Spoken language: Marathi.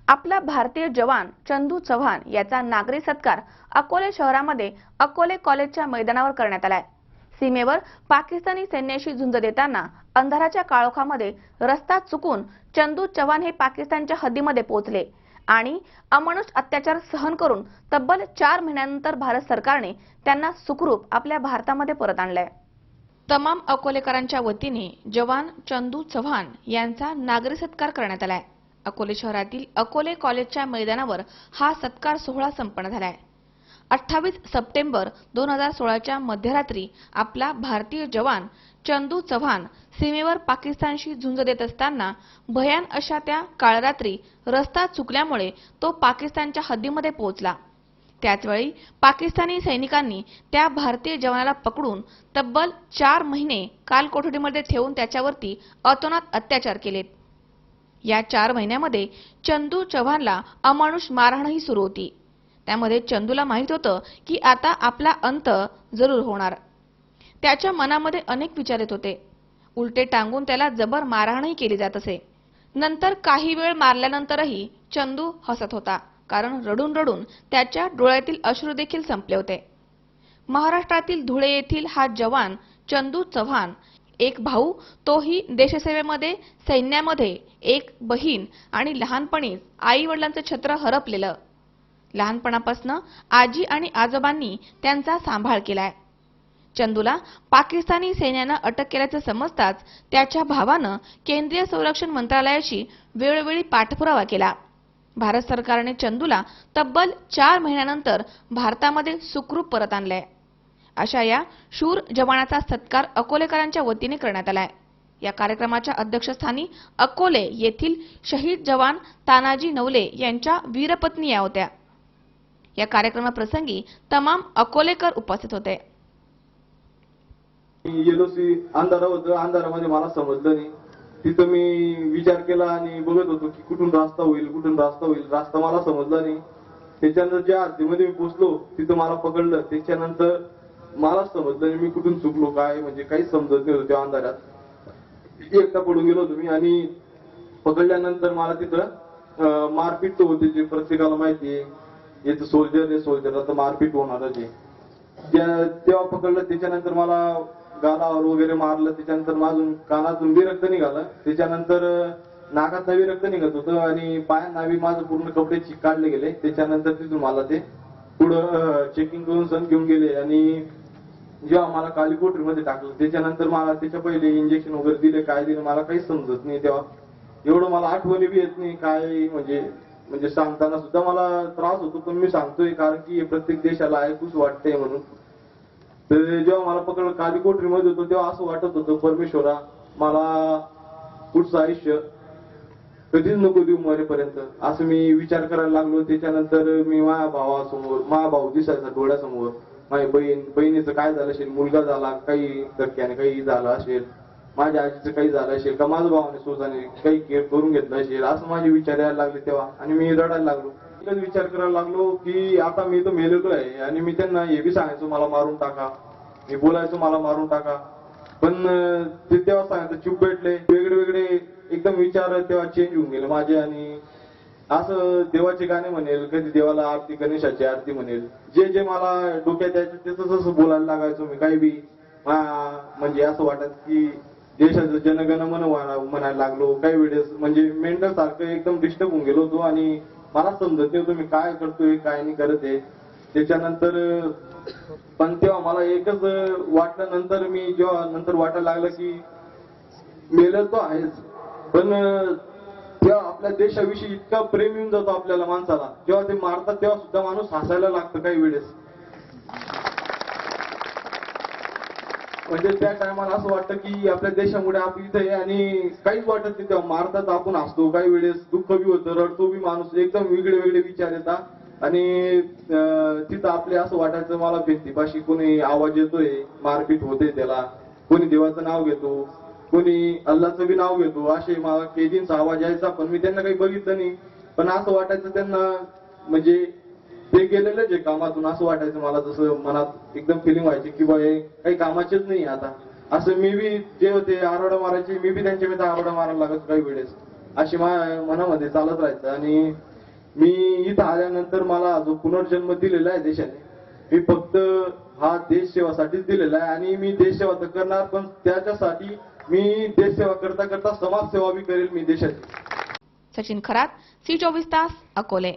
आपला भारतीय जवान चंदू चव्हाण याचा नागरी सत्कार अकोले शहरामध्ये अकोले कॉलेजच्या मैदानावर करण्यात आलाय। सीमेवर पाकिस्तानी सैन्याशी झुंज देताना अंधाराच्या काळोखामध्ये रस्ता चुकून चंदू चव्हाण हे पाकिस्तानच्या हद्दीमध्ये पोहोचले आणि अमानुष अत्याचार सहन करून तब्बल 4 महिन्यानंतर भारत सरकारने त्यांना सुखरूप आपल्या भारतामध्ये परत आणलंय। तमाम अकोलेकरांच्या वतीने जवान चंदू चव्हाण यांचा नागरी सत्कार करण्यात आलाय। अकोले शहरातील अकोले कॉलेजच्या मैदानावर हा सत्कार सोहळा संपन्न झालाय। 28 सप्टेंबर 2016च्या मध्यरात्री आपला भारतीय जवान चंदू चव्हाण सीमेवर पाकिस्तानशी झुंज देत असताना भयान अशा त्या काळरात्री रस्ता चुकल्यामुळे तो पाकिस्तानच्या हद्दीमध्ये पोहोचला। त्याचवेळी पाकिस्तानी सैनिकांनी त्या भारतीय जवानाला पकडून तब्बल 4 महिने कालकोठडीमध्ये ठेवून त्याच्यावरती अतोनात अत्याचार केलेत। या 4 महिन्यामध्ये चंदू चव्हाणला अमानुष मारहाणही सुरू होती। त्यामध्ये चंदूला माहित होतं की आता आपला अंत जरूर होणार। त्याच्या मनामध्ये अनेक विचार येत होते। उलटे टांगून त्याला जबर मारहाणही केली जात असे। नंतर काही वेळ मारल्यानंतरही चंदू हसत होता, कारण रडून रडून त्याच्या डोळ्यातील अश्रू देखील संपले होते। महाराष्ट्रातील धुळे येथील हा जवान चंदू चव्हाण, एक भाऊ, तोही देशसेवेमध्ये, सैन्यामध्ये, एक बहीण आणि लहानपणीच आई वडिलांचं छत्र हरपलेलं। लहानपणापासून आजी आणि आजोबांनी त्यांचा सांभाळ केलाय। चंदूला पाकिस्तानी सैन्यानं अटक केल्याचं समजताच त्याच्या भावानं केंद्रीय संरक्षण मंत्रालयाशी वेळोवेळी पाठपुरावा केला। भारत सरकारने चंदूला तब्बल 4 महिन्यानंतर भारतामध्ये सुखरूप परत आणलंय। अशा या शूर जवानाचा सत्कार अकोलेकरांच्या वतीने करण्यात आलाय। या कार्यक्रमाच्या अध्यक्षस्थानी अकोले येथील शहीद जवान तानाजी नवले यांच्या वीरपत्नी या होत्या। या कार्यक्रमाप्रसंगी तमाम अकोलेकर उपस्थित होते। येलोसी अंधारा होतं, अंधारामध्ये मला समजलं नाही। तिथं मी विचार केला आणि बघत होतो की कुठून रस्ता होईल, रस्ता मला समजला नाही। त्याच्यानंतर ज्या हद्दीमध्ये मी पोहोचलो तिथं मला पकडलं। त्याच्यानंतर मला समजलं नाही मी कुठून चुकलो, काय म्हणजे काहीच समजत नव्हतं। त्या अंधारात एकटा पडून गेलो होतो मी आणि पकडल्यानंतर मला तिथं मारपीट होती, जे प्रत्येकाला माहिती आहे। याचं सोल्जरला तर मारपीट होणारच आहे। तेव्हा पकडलं, त्याच्यानंतर मला गालावर वगैरे मारलं। त्याच्यानंतर माझून कानातून बी रक्त निघालं। त्याच्यानंतर नाकात बी रक्त निघत होतं आणि पायांना बी माझं पूर्ण कपडे काढले गेले। त्याच्यानंतर तिथून मला ते पुढं चेकिंग करून सण घेऊन गेले आणि जेव्हा मला काली कोठडीमध्ये टाकलं त्याच्यानंतर मला त्याच्या पहिले इंजेक्शन वगैरे दिले, काय दिले मला काही समजत नाही। तेव्हा एवढं मला आठवणी बी येत नाही काय, म्हणजे सांगताना सुद्धा मला त्रास होतो, पण मी सांगतोय कारण की प्रत्येक देशाला ऐकूच वाटतंय म्हणून। तर जेव्हा मला पकडलं काली कोठडीमध्ये होतो तेव्हा असं वाटत होतं, परमेश्वरा मला पुढचं आयुष्य कधीच नको देऊ मरेपर्यंत, असं मी विचार करायला लागलो। त्याच्यानंतर मी माझ्या भाऊ दिसायचा डोळ्यासमोर, माझी बहिणीचं काय झालं असेल, मुलगा झाला काही धक्क्याने, काही झालं असेल, माझ्या आजीचं काही झालं असेल का, माझ्या भावाने स्वतःने काही केअर करून घेतलं असेल, असं माझे विचार यायला लागले तेव्हा। आणि मी रडायला लागलो, विचार करायला लागलो की आता मी तर मेलेलो आहे आणि मी त्यांना हे बी सांगायचो मला मारून टाका, मी बोलायचो मला मारून टाका, पण ते तेव्हा सांगायचं चूप भेटले। वेगळे एकदम विचार तेव्हा चेंज होऊन गेले माझे। आणि असं देवाचे गाणे म्हणेल, कधी देवाला आरती, गणेशाची आरती म्हणेल, जे मला डोक्यात यायचं तसं बोलायला लागायचो मी। काही बी म्हणजे असं वाटत की देशाचं जनगण मन म्हणायला लागलो। काही वेळेस म्हणजे मेंटल सारखं एकदम डिस्टर्ब होऊन गेलो होतो आणि मला समजत नव्हतं मी काय करतोय काय नाही करत आहे। त्याच्यानंतर पण तेव्हा मला एकच वाटलं, नंतर मी जेव्हा नंतर वाटायला लागलं की मेलं तो आहेच, पण तेव्हा आपल्या देशाविषयी इतका प्रेम येऊन जातो आपल्याला माणसाला, जेव्हा ते मारतात तेव्हा सुद्धा माणूस हसायला लागतं काही वेळेस। म्हणजे त्या टायमाला असं वाटतं की आपल्या देशामुळे आपण इथे आहे आणि काहीच वाटत नाही। तेव्हा मारतात आपण हसतो, काही वेळेस दुःख बी होतं, रडतो बी माणूस, एकदम वेगळे विचार येतात। आणि तिथं आपले असं वाटायचं मला भिंतीपाशी कोणी आवाज येतोय, मारपीट होते त्याला, कोणी देवाचं नाव घेतो, कोणी अल्लाचं बी नाव घेतो, असे मला कैदींचा आवाज यायचा, पण मी त्यांना काही बघितलं नाही। पण असं वाटायचं त्यांना म्हणजे ते गेलेलेच आहे कामातून, असं वाटायचं मला, जसं मनात एकदम फिलिंग व्हायची की बा हे काही कामाचेच नाही आता। असं मी बी जे होते आरडा मारायचे, मी बी त्यांच्या आरडा मारायला लागत काही वेळेस, अशी माझ्या मनामध्ये चालत राहायचं। आणि मी इथं आल्यानंतर मला जो पुनर्जन्म दिलेला आहे देशाने, मी फक्त हा देश सेवासाठीच दिलेला आहे आणि मी देशसेवा तर करणार, पण त्याच्यासाठी मी देशसेवा करता करता समाजसेवा बी करेल मी देशाची. सचिन खरात, सी 24 तास, अकोले.